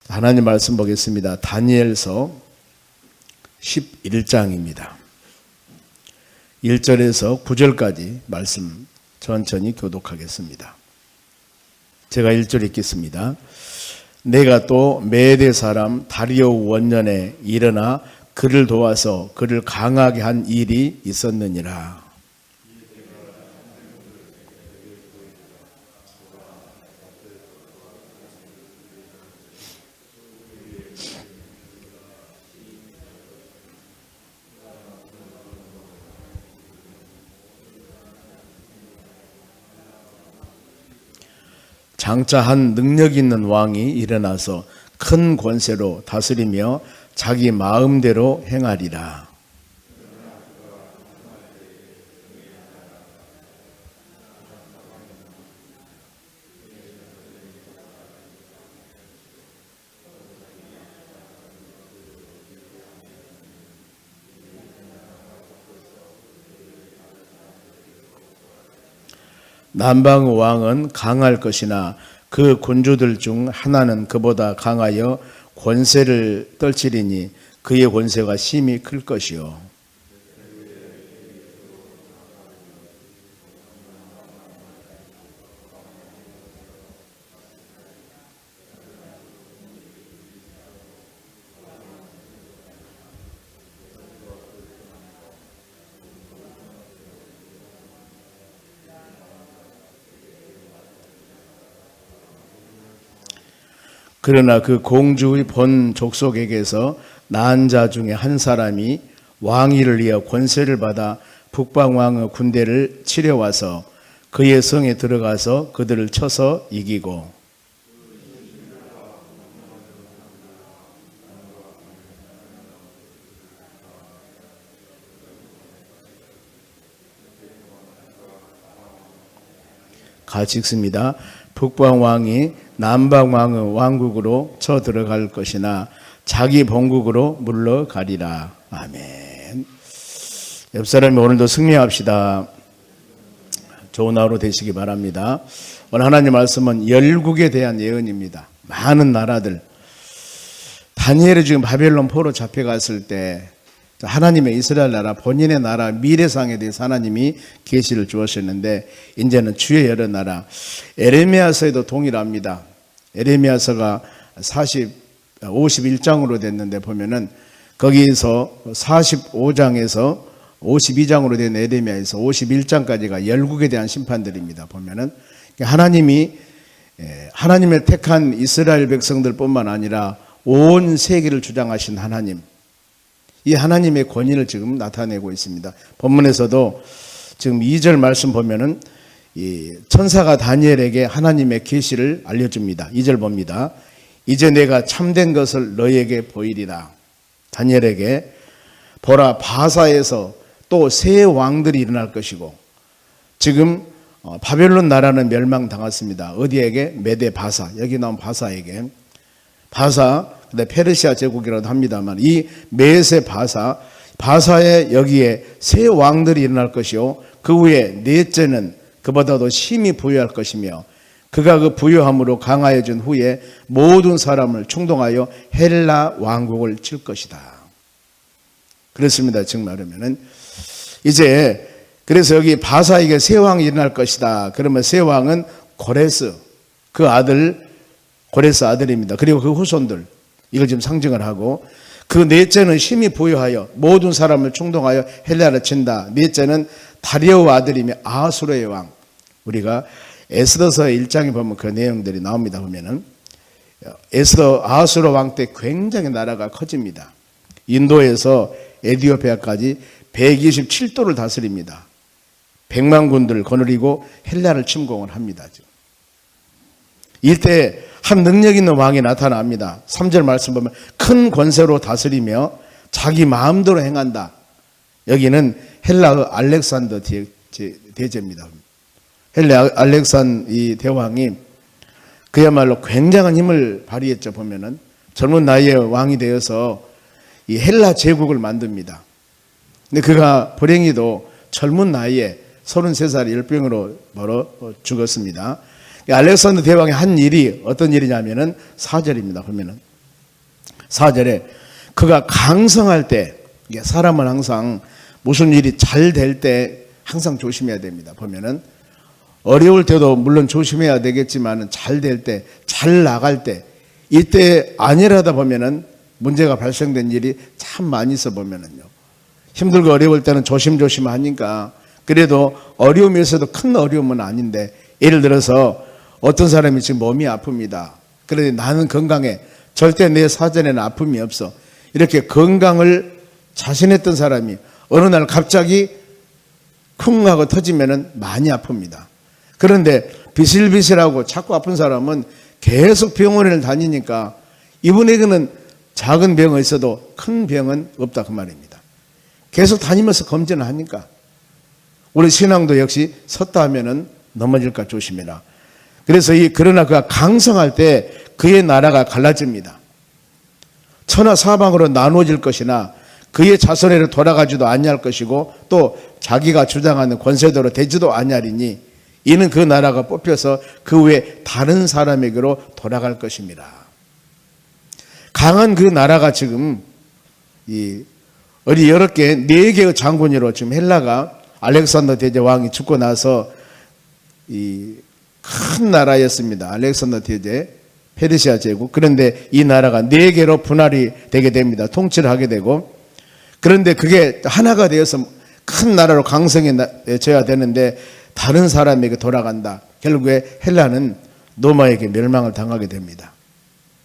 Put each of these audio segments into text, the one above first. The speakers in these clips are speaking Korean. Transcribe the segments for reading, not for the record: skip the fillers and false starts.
하나님 말씀 보겠습니다. 다니엘서 11장입니다. 1절에서 9절까지 말씀 천천히 교독하겠습니다. 제가 1절 읽겠습니다. 내가 또 메대 사람 다리오 원년에 일어나 그를 도와서 그를 강하게 한 일이 있었느니라. 장차 한 능력 있는 왕이 일어나서 큰 권세로 다스리며 자기 마음대로 행하리라. 남방 왕은 강할 것이나 그 군주들 중 하나는 그보다 강하여 권세를 떨치리니 그의 권세가 심히 클 것이요. 그러나 그 공주의 본 족속에게서 낳은 자 중에 한 사람이 왕위를 위하여 권세를 받아 북방왕의 군대를 치려와서 그의 성에 들어가서 그들을 쳐서 이기고 같이 읽습니다. 북방왕이 남방왕의 왕국으로 쳐들어갈 것이나 자기 본국으로 물러가리라. 아멘. 옆 사람이 오늘도 승리합시다. 좋은 하루 되시기 바랍니다. 오늘 하나님 말씀은 열국에 대한 예언입니다. 많은 나라들, 다니엘이 지금 바벨론 포로 잡혀갔을 때 하나님의 이스라엘 나라, 본인의 나라 미래상에 대해서 하나님이 계시를 주었었는데 이제는 주의 여러 나라, 에레미야서에도 동일합니다. 에레미야서가 51장으로 됐는데 보면은 거기에서 45장에서 52장으로 된 에레미야에서 51장까지가 열국에 대한 심판들입니다. 보면은 하나님이 하나님의 택한 이스라엘 백성들뿐만 아니라 온 세계를 주장하신 하나님, 이 하나님의 권위를 지금 나타내고 있습니다. 본문에서도 지금 2절 말씀 보면은 이 천사가 다니엘에게 하나님의 계시를 알려줍니다. 2절 봅니다. 이제 내가 참된 것을 너희에게 보이리라. 다니엘에게 보라, 바사에서 또 새 왕들이 일어날 것이고, 지금 바벨론 나라는 멸망당했습니다. 어디에게? 메데 바사, 여기 나온 바사에게. 바사, 근데 페르시아 제국이라도 합니다만 이 메세 바사의 여기에 새 왕들이 일어날 것이요, 그 후에 넷째는 그보다도 심히 부유할 것이며 그가 그 부유함으로 강하여진 후에 모든 사람을 충동하여 헬라 왕국을 칠 것이다. 그렇습니다. 즉 말하면은 이제 그래서 여기 바사에게 새 왕이 일어날 것이다. 그러면 새 왕은 고레스, 그 아들 고레스 아들입니다. 그리고 그 후손들, 이걸 지금 상징을 하고, 그 넷째는 심히 부유하여 모든 사람을 충동하여 헬라를 친다. 넷째는 다리오 아들이며 아수르의 왕. 우리가 에스더서 1장에 보면 그 내용들이 나옵니다. 보면은 에스더 아수르 왕 때 굉장히 나라가 커집니다. 인도에서 에디오피아까지 127도를 다스립니다. 100만 군들을 거느리고 헬라를 침공을 합니다. 지금. 이때 한 능력 있는 왕이 나타납니다. 3절 말씀 보면 큰 권세로 다스리며 자기 마음대로 행한다. 여기는 헬라의 알렉산더 대제입니다. 헬라 알렉산 이 대왕이 그야말로 굉장한 힘을 발휘했죠. 보면은 젊은 나이에 왕이 되어서 이 헬라 제국을 만듭니다. 근데 그가 불행히도 젊은 나이에 33살 열병으로 벌어 죽었습니다. 알렉산더 대왕이 한 일이 어떤 일이냐면은 4절입니다. 보면은 4절에 그가 강성할 때, 사람은 항상 무슨 일이 잘 될 때 항상 조심해야 됩니다. 보면은 어려울 때도 물론 조심해야 되겠지만 잘 될 때, 잘 나갈 때, 이때 안일하다 보면은 문제가 발생된 일이 참 많이 있어 보면은요. 힘들고 어려울 때는 조심조심 하니까 그래도 어려움이 있어도 큰 어려움은 아닌데, 예를 들어서 어떤 사람이 지금 몸이 아픕니다. 그런데 나는 건강해. 절대 내 사전에는 아픔이 없어. 이렇게 건강을 자신했던 사람이 어느 날 갑자기 쿵 하고 터지면은 많이 아픕니다. 그런데 비실비실하고 자꾸 아픈 사람은 계속 병원을 다니니까 이분에게는 작은 병이 있어도 큰 병은 없다 그 말입니다. 계속 다니면서 검진을 하니까. 우리 신앙도 역시 섰다 하면은 넘어질까 조심해라. 그래서 그러나 그가 강성할 때 그의 나라가 갈라집니다. 천하 사방으로 나누어질 것이나 그의 자손에로 돌아가지도 아니할 것이고 또 자기가 주장하는 권세대로 되지도 아니하리니 이는 그 나라가 뽑혀서 그 외 다른 사람에게로 돌아갈 것입니다. 강한 그 나라가 지금 어디 여러 개, 4개의 장군으로 지금 헬라가 알렉산더 대제 왕이 죽고 나서 큰 나라였습니다. 알렉산더 대제 페르시아 제국. 그런데 이 나라가 4개로 분할이 되게 됩니다. 통치를 하게 되고, 그런데 그게 하나가 되어서 큰 나라로 강성해져야 되는데 다른 사람에게 돌아간다. 결국에 헬라는 로마에게 멸망을 당하게 됩니다.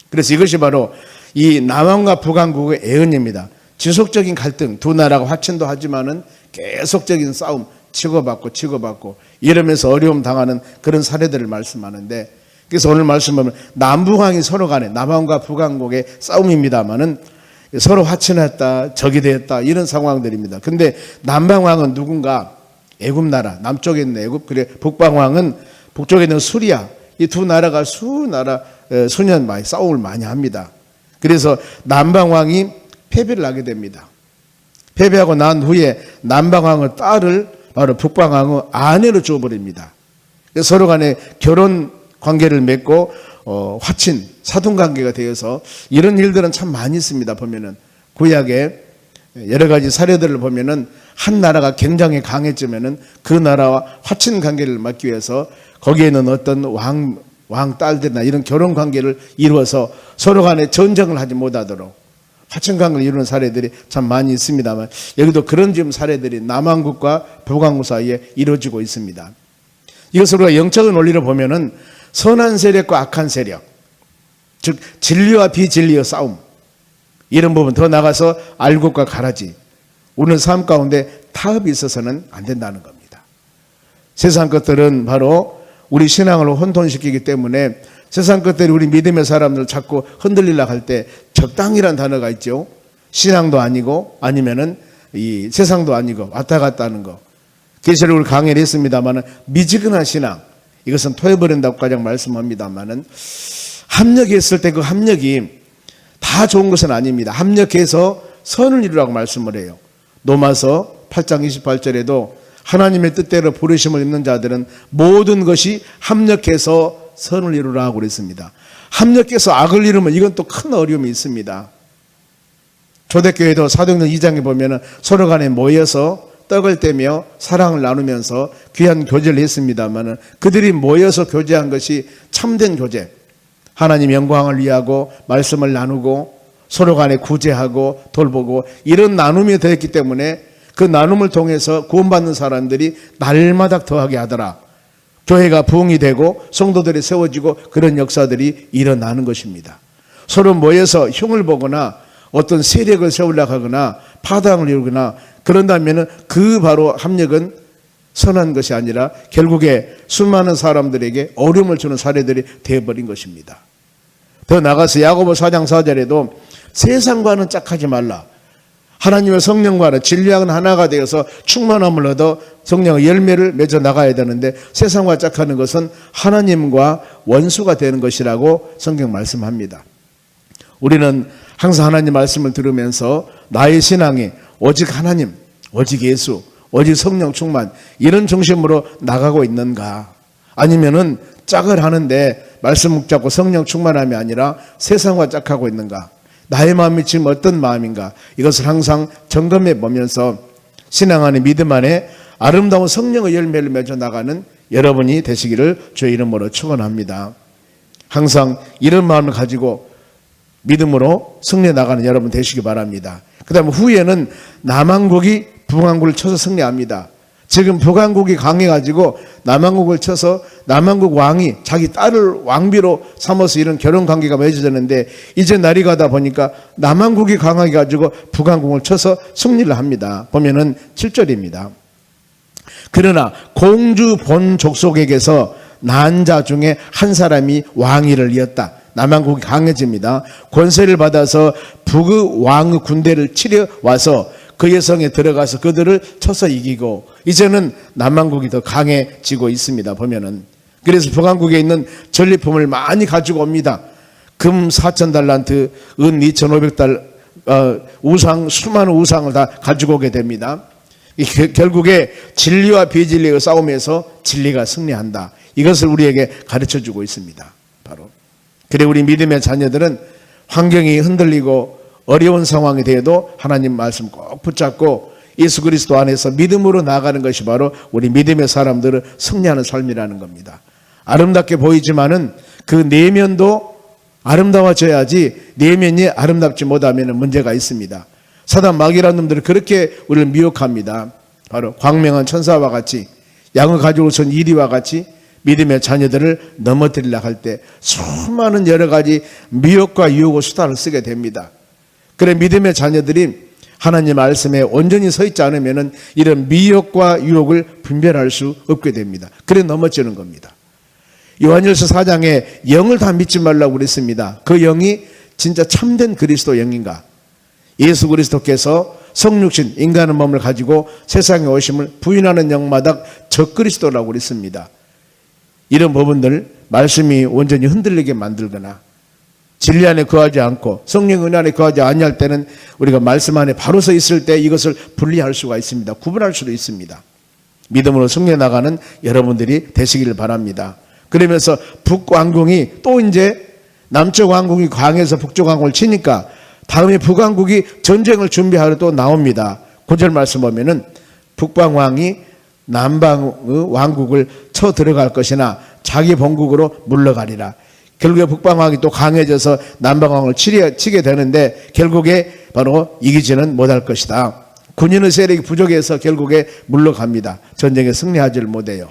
그래서 이것이 바로 이 남왕과 북왕국의 애언입니다. 지속적인 갈등, 두 나라가 화친도 하지만은 계속적인 싸움, 치고받고 이러면서 어려움 당하는 그런 사례들을 말씀하는데, 그래서 오늘 말씀하면 남북왕이 서로 간에 남왕과 북왕국의 싸움입니다만은 서로 화친했다, 적이 되었다 이런 상황들입니다. 근데 남방왕은 누군가? 애굽 나라, 남쪽에 있는 애굽, 그래 북방왕은 북쪽에 있는 수리아. 이 두 나라가 수년 많이 싸움을 많이 합니다. 그래서 남방왕이 패배를 하게 됩니다. 패배하고 난 후에 남방왕의 딸을 바로 북방왕의 아내로 주어버립니다. 서로 간에 결혼 관계를 맺고 화친, 사돈관계가 되어서 이런 일들은 참 많이 있습니다. 보면은 구약에 여러 가지 사례들을 보면은 한 나라가 굉장히 강해지면은 그 나라와 화친 관계를 맺기 위해서 거기에는 어떤 왕 딸들이나 이런 결혼 관계를 이루어서 서로 간에 전쟁을 하지 못하도록 화친 관계를 이루는 사례들이 참 많이 있습니다만, 여기도 그런 지금 사례들이 남왕국과 북왕국 사이에 이루어지고 있습니다. 이것을 우리가 영적인 원리로 보면은 선한 세력과 악한 세력, 즉 진리와 비진리의 싸움, 이런 부분, 더 나가서 알곡과 가라지, 우리는 삶 가운데 타협이 있어서는 안 된다는 겁니다. 세상 것들은 바로 우리 신앙을 혼돈시키기 때문에 세상 것들이 우리 믿음의 사람들을 자꾸 흔들리려고 할 때 적당이란 단어가 있죠. 신앙도 아니고 아니면은 이 세상도 아니고 왔다 갔다 하는 거. 계시록을 강의를 했습니다만은 미지근한 신앙, 이것은 토해버린다고 가장 말씀합니다만은 합력했을 때 그 합력이 다 좋은 것은 아닙니다. 합력해서 선을 이루라고 말씀을 해요. 로마서 8장 28절에도 하나님의 뜻대로 부르심을 입는 자들은 모든 것이 합력해서 선을 이루라고 그랬습니다. 합력해서 악을 이루면 이건 또 큰 어려움이 있습니다. 초대교회도 사도행전 2장에 보면 서로 간에 모여서 떡을 떼며 사랑을 나누면서 귀한 교제를 했습니다만, 그들이 모여서 교제한 것이 참된 교제, 하나님 영광을 위하고 말씀을 나누고 서로 간에 구제하고 돌보고 이런 나눔이 되었기 때문에 그 나눔을 통해서 구원받는 사람들이 날마다 더하게 하더라. 교회가 부흥이 되고 성도들이 세워지고 그런 역사들이 일어나는 것입니다. 서로 모여서 흉을 보거나 어떤 세력을 세우려고 하거나 파당을 이루거나 그런다면 그 바로 합력은 선한 것이 아니라 결국에 수많은 사람들에게 어려움을 주는 사례들이 되어버린 것입니다. 더 나가서 야고보 4장 4절에도 세상과는 짝하지 말라. 하나님의 성령과는 진리와는 하나가 되어서 충만함을 얻어 성령의 열매를 맺어 나가야 되는데 세상과 짝하는 것은 하나님과 원수가 되는 것이라고 성경 말씀합니다. 우리는 항상 하나님 말씀을 들으면서 나의 신앙이 오직 하나님, 오직 예수, 오직 성령 충만 이런 중심으로 나가고 있는가? 아니면은 짝을 하는데 말씀 붙잡고 성령 충만함이 아니라 세상과 짝하고 있는가? 나의 마음이 지금 어떤 마음인가, 이것을 항상 점검해 보면서 신앙 안에 믿음 안에 아름다운 성령의 열매를 맺어 나가는 여러분이 되시기를 주의 이름으로 축원합니다. 항상 이런 마음을 가지고 믿음으로 승리해 나가는 여러분 되시기 바랍니다. 그 다음에 후에는 남한국이 북한국을 쳐서 승리합니다. 지금 북한국이 강해가지고 남한국을 쳐서 남한국 왕이 자기 딸을 왕비로 삼아서 이런 결혼관계가 맺어졌는데, 이제 날이 가다 보니까 남한국이 강하게 가지고 북한국을 쳐서 승리를 합니다. 보면은 7절입니다. 그러나 공주 본 족속에게서 난 자 중에 한 사람이 왕위를 이었다. 남한국이 강해집니다. 권세를 받아서 북의 왕의 군대를 치려 와서 그의 성에 들어가서 그들을 쳐서 이기고, 이제는 남한국이 더 강해지고 있습니다. 보면은 그래서 북한국에 있는 전리품을 많이 가지고 옵니다. 금 4,000달란트, 은 2,500달, 우상, 수많은 우상을 다 가지고 오게 됩니다. 결국에 진리와 비진리의 싸움에서 진리가 승리한다. 이것을 우리에게 가르쳐주고 있습니다. 바로 그래 우리 믿음의 자녀들은 환경이 흔들리고 어려운 상황이 되어도 하나님 말씀 꼭 붙잡고 예수 그리스도 안에서 믿음으로 나아가는 것이 바로 우리 믿음의 사람들을 승리하는 삶이라는 겁니다. 아름답게 보이지만은 그 내면도 아름다워져야지, 내면이 아름답지 못하면 문제가 있습니다. 사단 마귀라는 놈들은 그렇게 우리를 미혹합니다. 바로 광명한 천사와 같이, 양을 가지고 선 이리와 같이 믿음의 자녀들을 넘어뜨리려고 할 때 수많은 여러 가지 미혹과 유혹의 수단을 쓰게 됩니다. 그래 믿음의 자녀들이 하나님 말씀에 온전히 서 있지 않으면 이런 미혹과 유혹을 분별할 수 없게 됩니다. 그래 넘어지는 겁니다. 요한일서 4장에 영을 다 믿지 말라고 그랬습니다. 그 영이 진짜 참된 그리스도 영인가? 예수 그리스도께서 성육신 인간의 몸을 가지고 세상에 오심을 부인하는 영마다 적그리스도라고 그랬습니다. 이런 부분들 말씀이 온전히 흔들리게 만들거나 진리 안에 거하지 않고 성령 은혜 안에 거하지 아니할 때는 우리가 말씀 안에 바로 서 있을 때 이것을 분리할 수가 있습니다. 구분할 수도 있습니다. 믿음으로 승리해 나가는 여러분들이 되시기를 바랍니다. 그러면서 북왕궁이 또 이제 남쪽 왕궁이 강해서 북쪽 왕궁을 치니까 다음에 북왕국이 전쟁을 준비하러 또 나옵니다. 9절 말씀 보면은 북방왕이 남방의 왕국을 쳐 들어갈 것이나 자기 본국으로 물러가리라. 결국에 북방왕이 또 강해져서 남방왕을 치게 되는데 결국에 바로 이기지는 못할 것이다. 군인의 세력이 부족해서 결국에 물러갑니다. 전쟁에 승리하지를 못해요.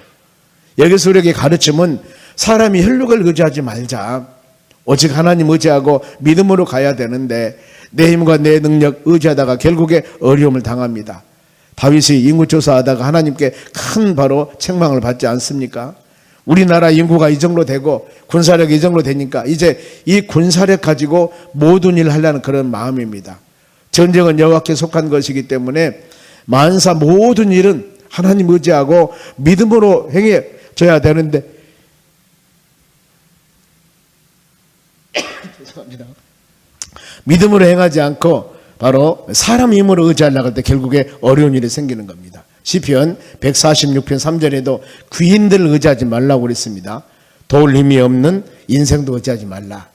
여기서 우리에게 가르침은 사람이 혈육을 의지하지 말자. 오직 하나님 의지하고 믿음으로 가야 되는데 내 힘과 내 능력 의지하다가 결국에 어려움을 당합니다. 다윗이 인구조사하다가 하나님께 큰 바로 책망을 받지 않습니까? 우리나라 인구가 이 정도 되고 군사력이 이 정도 되니까 이제 이 군사력 가지고 모든 일을 하려는 그런 마음입니다. 전쟁은 여호와께 속한 것이기 때문에 만사 모든 일은 하나님 의지하고 믿음으로 행해져야 되는데 죄송합니다. 믿음으로 행하지 않고 바로 사람 힘으로 의지하려고 할 때 결국에 어려운 일이 생기는 겁니다. 시편 146편 3절에도 귀인들을 의지하지 말라고 그랬습니다. 도울 힘이 없는 인생도 의지하지 말라.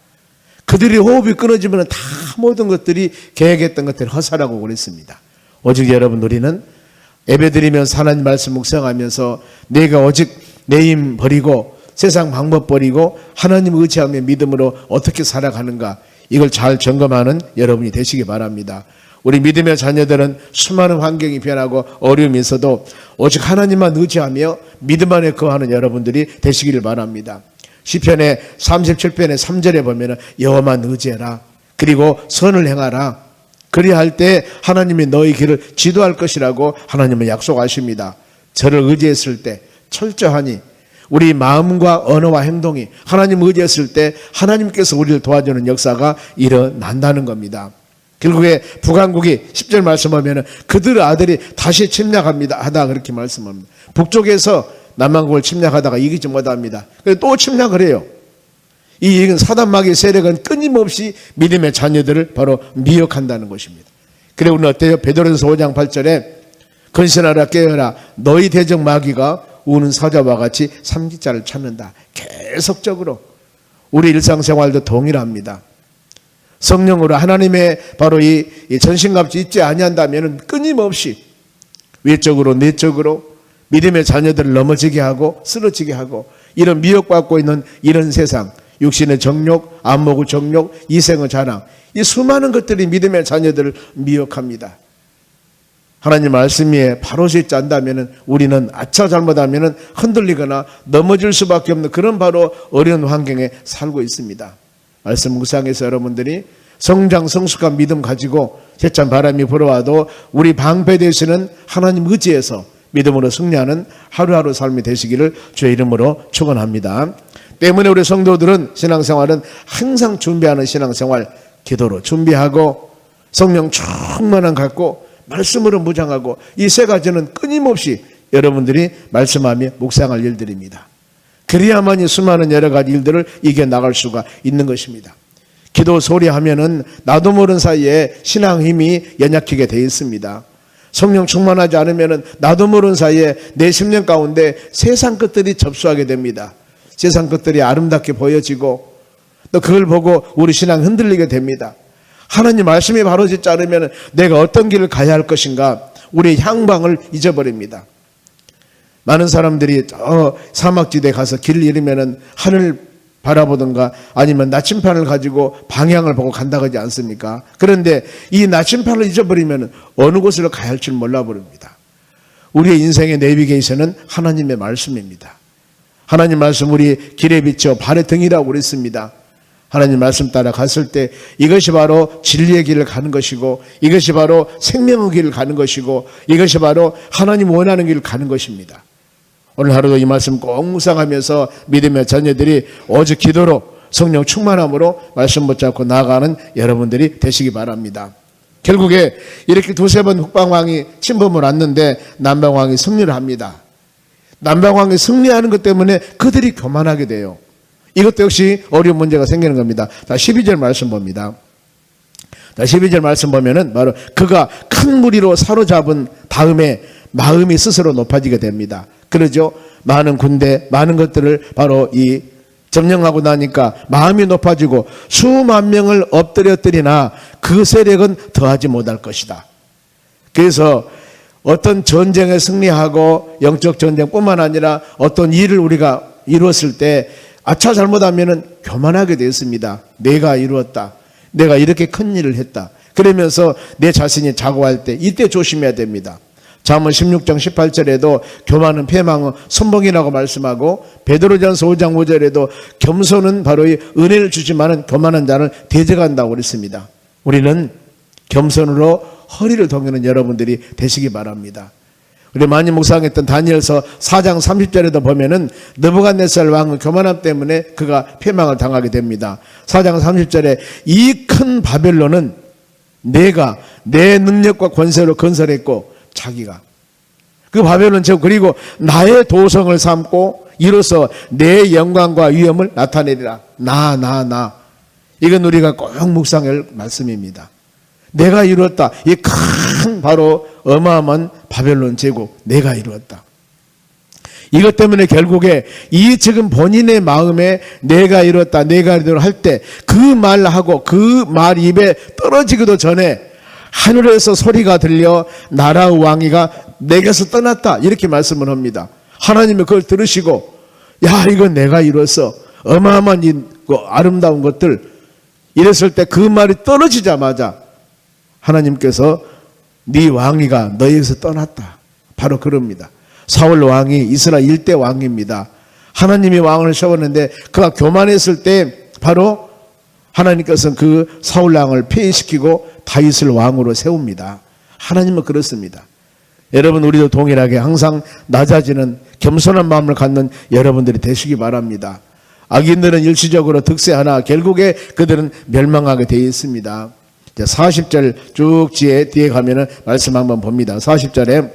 그들이 호흡이 끊어지면 다 모든 것들이 계획했던 것들이 허사라고 그랬습니다. 오직 여러분 우리는 예배드리면서 하나님 말씀 묵상하면서 내가 오직 내 힘 버리고 세상 방법 버리고 하나님 의지하며 믿음으로 어떻게 살아가는가, 이걸 잘 점검하는 여러분이 되시기 바랍니다. 우리 믿음의 자녀들은 수많은 환경이 변하고 어려움이 있어도 오직 하나님만 의지하며 믿음 안에 거하는 여러분들이 되시기를 바랍니다. 시편의 37편의 3절에 보면 여호와만 의지해라. 그리고 선을 행하라. 그리할 때 하나님이 너희 길을 지도할 것이라고 하나님은 약속하십니다. 저를 의지했을 때 철저하니 우리 마음과 언어와 행동이 하나님 의지했을 때 하나님께서 우리를 도와주는 역사가 일어난다는 겁니다. 결국에 북한국이 10절 말씀하면 그들의 아들이 다시 침략합니다 하다 그렇게 말씀합니다. 북쪽에서 남한국을 침략하다가 이기지 못합니다. 그래서 또 침략을 해요. 이 사단 마귀의 세력은 끊임없이 믿음의 자녀들을 바로 미혹한다는 것입니다. 그래 우리는 어때요? 베드로전서 5장 8절에 근신하라 깨어라 너희 대적 마귀가 우는 사자와 같이 삼기자를 찾는다. 계속적으로 우리 일상생활도 동일합니다. 성령으로 하나님의 바로 이 전신갑주 입지 아니한다면 끊임없이 외적으로 내적으로 믿음의 자녀들을 넘어지게 하고 쓰러지게 하고 이런 미혹받고 있는 이런 세상, 육신의 정욕, 안목의 정욕, 이생의 자랑, 이 수많은 것들이 믿음의 자녀들을 미혹합니다. 하나님 말씀에 바로 서 있지 않다면 우리는 아차 잘못하면 흔들리거나 넘어질 수밖에 없는 그런 바로 어려운 환경에 살고 있습니다. 말씀 묵상해서 여러분들이 성장 성숙한 믿음 가지고 세찬 바람이 불어와도 우리 방패되시는 하나님 의지에서 믿음으로 승리하는 하루하루 삶이 되시기를 주의 이름으로 축원합니다. 때문에 우리 성도들은 신앙생활은 항상 준비하는 신앙생활, 기도로 준비하고 성령 충만함 갖고 말씀으로 무장하고 이 세 가지는 끊임없이 여러분들이 말씀하며 묵상할 일들입니다. 그래야만이 수많은 여러 가지 일들을 이겨나갈 수가 있는 것입니다. 기도 소리하면은 나도 모르는 사이에 신앙 힘이 연약하게 되어 있습니다. 성령 충만하지 않으면은 나도 모르는 사이에 내 심령 가운데 세상 것들이 접수하게 됩니다. 세상 것들이 아름답게 보여지고 또 그걸 보고 우리 신앙 흔들리게 됩니다. 하나님 말씀이 바로 짓지 않으면 내가 어떤 길을 가야 할 것인가 우리의 향방을 잊어버립니다. 많은 사람들이 사막지대에 가서 길을 잃으면 하늘을 바라보든가 아니면 나침판을 가지고 방향을 보고 간다 하지 않습니까? 그런데 이 나침판을 잊어버리면 어느 곳으로 가야 할지 몰라버립니다. 우리의 인생의 내비게이션은 하나님의 말씀입니다. 하나님 말씀 우리 길에 비춰 발의 등이라고 그랬습니다. 하나님 말씀 따라 갔을 때 이것이 바로 진리의 길을 가는 것이고 이것이 바로 생명의 길을 가는 것이고 이것이 바로 하나님 원하는 길을 가는 것입니다. 오늘 하루도 이 말씀 꼭 묵상하면서 믿음의 자녀들이 오직 기도로 성령 충만함으로 말씀 붙잡고 나아가는 여러분들이 되시기 바랍니다. 결국에 이렇게 두세 번 북방왕이 침범을 왔는데 남방왕이 승리를 합니다. 남방왕이 승리하는 것 때문에 그들이 교만하게 돼요. 이것도 역시 어려운 문제가 생기는 겁니다. 자, 12절 말씀 봅니다. 자, 12절 말씀 보면은 바로 그가 큰 무리로 사로잡은 다음에 마음이 스스로 높아지게 됩니다. 그러죠. 많은 군대, 많은 것들을 바로 이 점령하고 나니까 마음이 높아지고 수만 명을 엎드렸더니나 그 세력은 더하지 못할 것이다. 그래서 어떤 전쟁에 승리하고 영적 전쟁뿐만 아니라 어떤 일을 우리가 이루었을 때 아차 잘못하면 교만하게 되었습니다. 내가 이루었다. 내가 이렇게 큰 일을 했다. 그러면서 내 자신이 자고할 때 이때 조심해야 됩니다. 잠언 16장 18절에도 교만은 패망의 선봉이라고 말씀하고 베드로전서 5장 5절에도 겸손은 바로 이 은혜를 주지만은 교만한 자를 대적한다고 그랬습니다. 우리는 겸손으로 허리를 동이는 여러분들이 되시기 바랍니다. 우리 많이 묵상했던 다니엘서 4장 30절에도 보면은 느부갓네살 왕은 교만함 때문에 그가 패망을 당하게 됩니다. 4장 30절에 이 큰 바벨론은 내가 내 능력과 권세로 건설했고 자기가 그 바벨론 저 그리고 나의 도성을 삼고 이로써 내 영광과 위엄을 나타내리라. 나 이건 우리가 꼭 묵상할 말씀입니다. 내가 이루었다. 이 큰 바로 어마어마한 바벨론 제국 내가 이루었다. 이것 때문에 결국에 이 지금 본인의 마음에 내가 이루었다 내가 이루었다 할 때 그 말하고 그 말 입에 떨어지기도 전에 하늘에서 소리가 들려 나라의 왕이가 내게서 떠났다 이렇게 말씀을 합니다. 하나님이 그걸 들으시고 야 이건 내가 이루었어 어마어마한 이 아름다운 것들 이랬을 때 그 말이 떨어지자마자 하나님께서 네 왕이가 너에게서 떠났다 바로 그럽니다. 사울 왕이 이스라엘 일대 왕입니다. 하나님이 왕을 세웠는데 그가 교만했을 때 바로 하나님께서는 그 사울 왕을 폐위시키고 다윗을 왕으로 세웁니다. 하나님은 그렇습니다. 여러분 우리도 동일하게 항상 낮아지는 겸손한 마음을 갖는 여러분들이 되시기 바랍니다. 악인들은 일시적으로 득세하나 결국에 그들은 멸망하게 되어 있습니다. 40절 쭉 뒤에 가면은 말씀 한번 봅니다. 40절에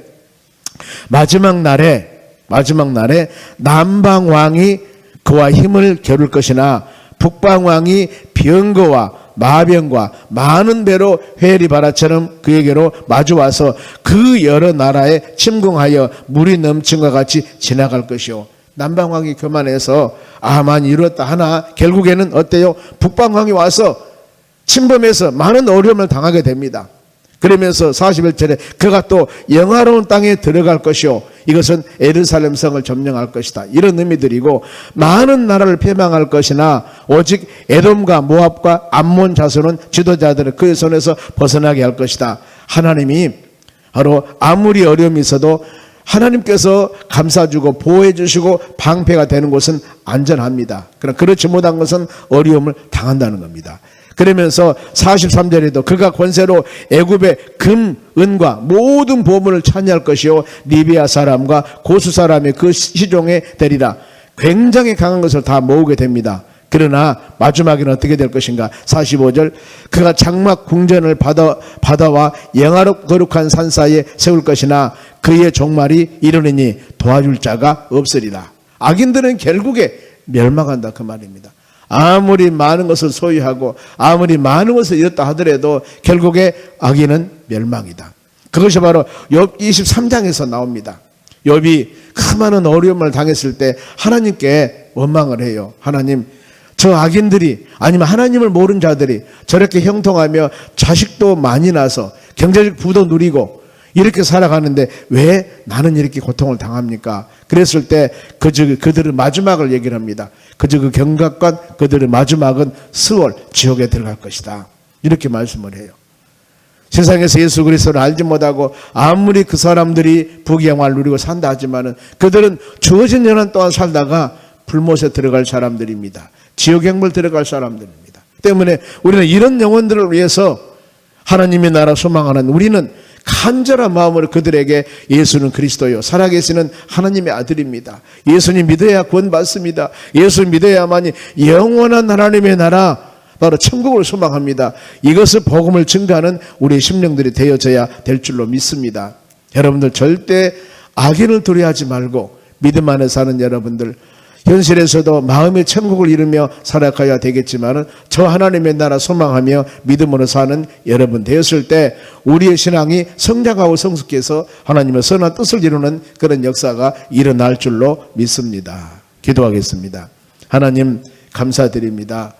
마지막 날에 남방 왕이 그와 힘을 겨룰 것이나 북방 왕이 병거와 마병과 많은 배로 회리 바라처럼 그에게로 마주와서 그 여러 나라에 침공하여 물이 넘친과 같이 지나갈 것이요. 남방 왕이 교만해서 많이 이루었다 하나 결국에는 어때요? 북방 왕이 와서 침범해서 많은 어려움을 당하게 됩니다. 그러면서 41절에 그가 또 영화로운 땅에 들어갈 것이요 이것은 예루살렘 성을 점령할 것이다. 이런 의미들이고 많은 나라를 폐망할 것이나 오직 에돔과 모압과 암몬 자손은 지도자들을 그의 손에서 벗어나게 할 것이다. 하나님이 바로 아무리 어려움이 있어도 하나님께서 감싸주고 보호해주시고 방패가 되는 곳은 안전합니다. 그러나 그렇지 못한 것은 어려움을 당한다는 겁니다. 그러면서 43절에도 그가 권세로 애굽의 금, 은과 모든 보물을 차지할 것이요 리비아 사람과 고수 사람의 그 시종에 되리라. 굉장히 강한 것을 다 모으게 됩니다. 그러나 마지막에는 어떻게 될 것인가? 45절 그가 장막 궁전을 바다와 영화롭 거룩한 산 사이에 세울 것이나 그의 종말이 이르느니 도와줄 자가 없으리라. 악인들은 결국에 멸망한다 그 말입니다. 아무리 많은 것을 소유하고 아무리 많은 것을 잃었다 하더라도 결국에 악인은 멸망이다. 그것이 바로 욥 23장에서 나옵니다. 욥이 그 많은 어려움을 당했을 때 하나님께 원망을 해요. 하나님, 저 악인들이 아니면 하나님을 모르는 자들이 저렇게 형통하며 자식도 많이 나서 경제적 부도 누리고 이렇게 살아가는데 왜 나는 이렇게 고통을 당합니까? 그랬을 때 그들의 마지막을 얘기를 합니다. 그저 그 경각관 그들의 마지막은 스월 지옥에 들어갈 것이다. 이렇게 말씀을 해요. 세상에서 예수 그리스도를 알지 못하고 아무리 그 사람들이 부귀영화를 누리고 산다 하지만은 그들은 주어진 연한 동안 살다가 불못에 들어갈 사람들입니다. 지옥행물 들어갈 사람들입니다. 때문에 우리는 이런 영혼들을 위해서 하나님의 나라 소망하는 우리는 간절한 마음으로 그들에게 예수는 그리스도요 살아계시는 하나님의 아들입니다. 예수님 믿어야 구원 받습니다. 예수 믿어야만이 영원한 하나님의 나라 바로 천국을 소망합니다. 이것을 복음을 증거하는 우리의 심령들이 되어져야 될 줄로 믿습니다. 여러분들 절대 악인을 두려워하지 말고 믿음 안에 사는 여러분들 현실에서도 마음의 천국을 이루며 살아가야 되겠지만 저 하나님의 나라 소망하며 믿음으로 사는 여러분 되었을 때 우리의 신앙이 성장하고 성숙해서 하나님의 선한 뜻을 이루는 그런 역사가 일어날 줄로 믿습니다. 기도하겠습니다. 하나님 감사드립니다.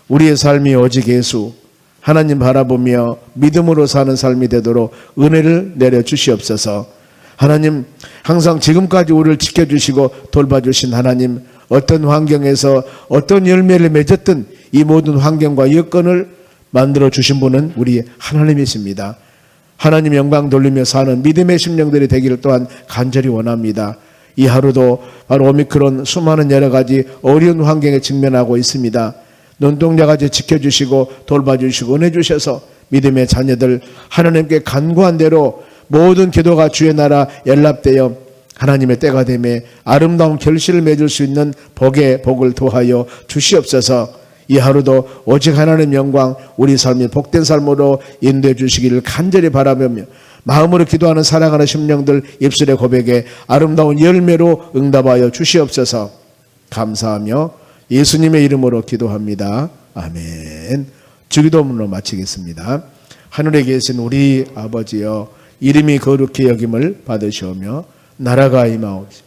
우리의 삶이 오직 예수 하나님 바라보며 믿음으로 사는 삶이 되도록 은혜를 내려주시옵소서. 하나님 항상 지금까지 우리를 지켜주시고 돌봐주신 하나님 어떤 환경에서 어떤 열매를 맺었든 이 모든 환경과 여건을 만들어주신 분은 우리 하나님이십니다. 하나님 영광 돌리며 사는 믿음의 심령들이 되기를 또한 간절히 원합니다. 이 하루도 바로 오미크론 수많은 여러 가지 어려운 환경에 직면하고 있습니다. 눈동자같이 지켜주시고 돌봐주시고 은혜 주셔서 믿음의 자녀들 하나님께 간구한 대로 모든 기도가 주의 나라 연락되어 하나님의 때가 되매 아름다운 결실을 맺을 수 있는 복의 복을 도하여 주시옵소서. 이 하루도 오직 하나님 영광 우리 삶이 복된 삶으로 인도해 주시기를 간절히 바라며 마음으로 기도하는 사랑하는 심령들 입술의 고백에 아름다운 열매로 응답하여 주시옵소서. 감사하며 예수님의 이름으로 기도합니다. 아멘. 주기도문으로 마치겠습니다. 하늘에 계신 우리 아버지여 이름이 거룩히 여김을 받으시오며 나라가 임하옵시며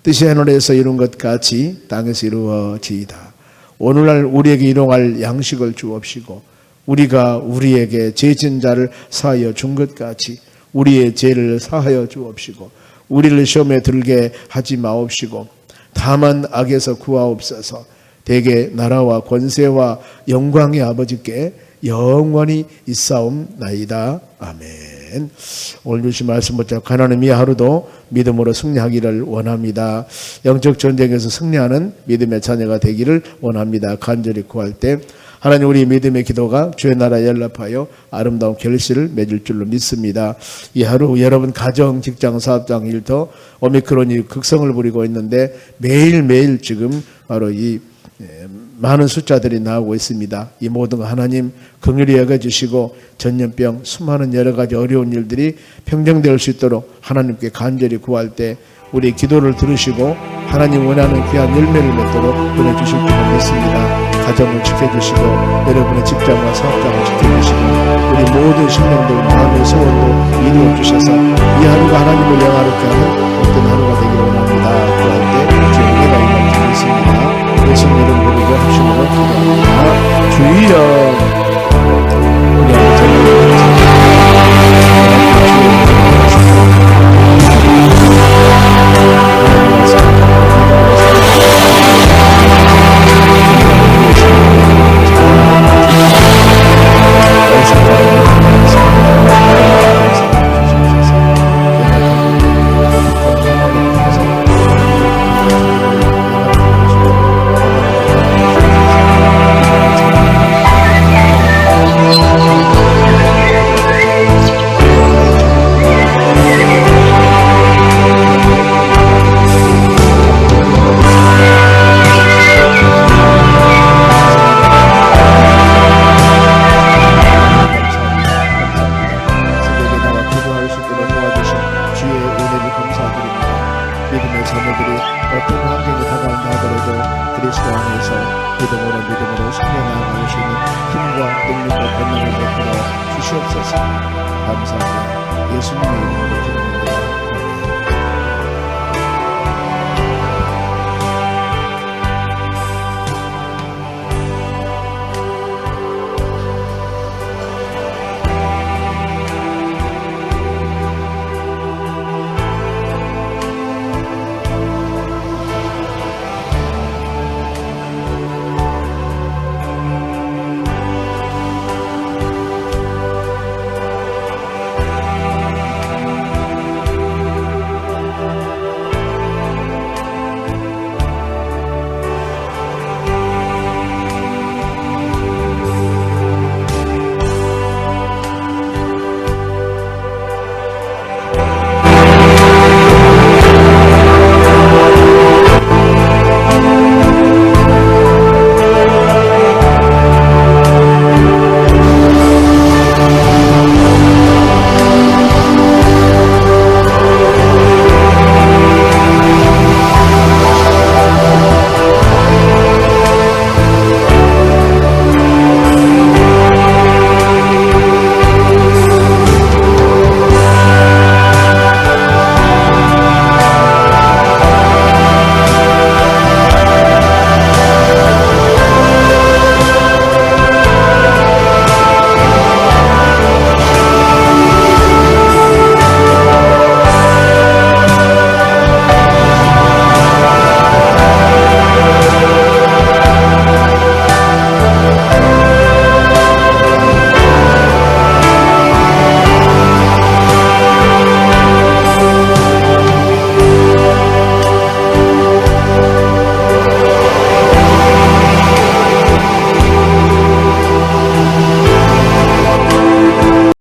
뜻이 하늘에서 이룬 것 같이 땅에서 이루어지이다. 오늘날 우리에게 일용할 양식을 주옵시고 우리가 우리에게 죄진 자를 사하여 준 것 같이 우리의 죄를 사하여 주옵시고 우리를 시험에 들게 하지 마옵시고 다만 악에서 구하옵소서. 대개 나라와 권세와 영광의 아버지께 영원히 있사옵나이다. 아멘. 오늘 주신 말씀 붙잡고 하나님 이 하루도 믿음으로 승리하기를 원합니다. 영적 전쟁에서 승리하는 믿음의 자녀가 되기를 원합니다. 간절히 구할 때 하나님 우리 믿음의 기도가 주의 나라에 연락하여 아름다운 결실을 맺을 줄로 믿습니다. 이 하루 여러분 가정, 직장, 사업장, 일터 오미크론이 극성을 부리고 있는데 매일매일 지금 바로 이 많은 숫자들이 나오고 있습니다. 이 모든 거 하나님 긍휼히 여겨주시고 전염병 수많은 여러 가지 어려운 일들이 평정될 수 있도록 하나님께 간절히 구할 때 우리 기도를 들으시고 하나님 원하는 귀한 열매를 맺도록 은혜 주실 줄 믿습니다. 가정을 지켜주시고 여러분의 직장과 사업장을 지켜주시고 우리 모든 심령들 마음의 소원도 이루어 주셔서 이 하루가 하나님을 영화롭게 하는 어떤 하루가 되기를 원합니다. 구할 때 주의 은혜가 임할 줄 믿습니다. 예수님 이름 부르고 합심으로 기도합니다. 주여 영으로 믿음으로 승리해 나아갈 수 있는 힘과 능력과 권능을 베풀어 주시옵소서. 감사합니다. 예수님의 이름으로 기도합니다.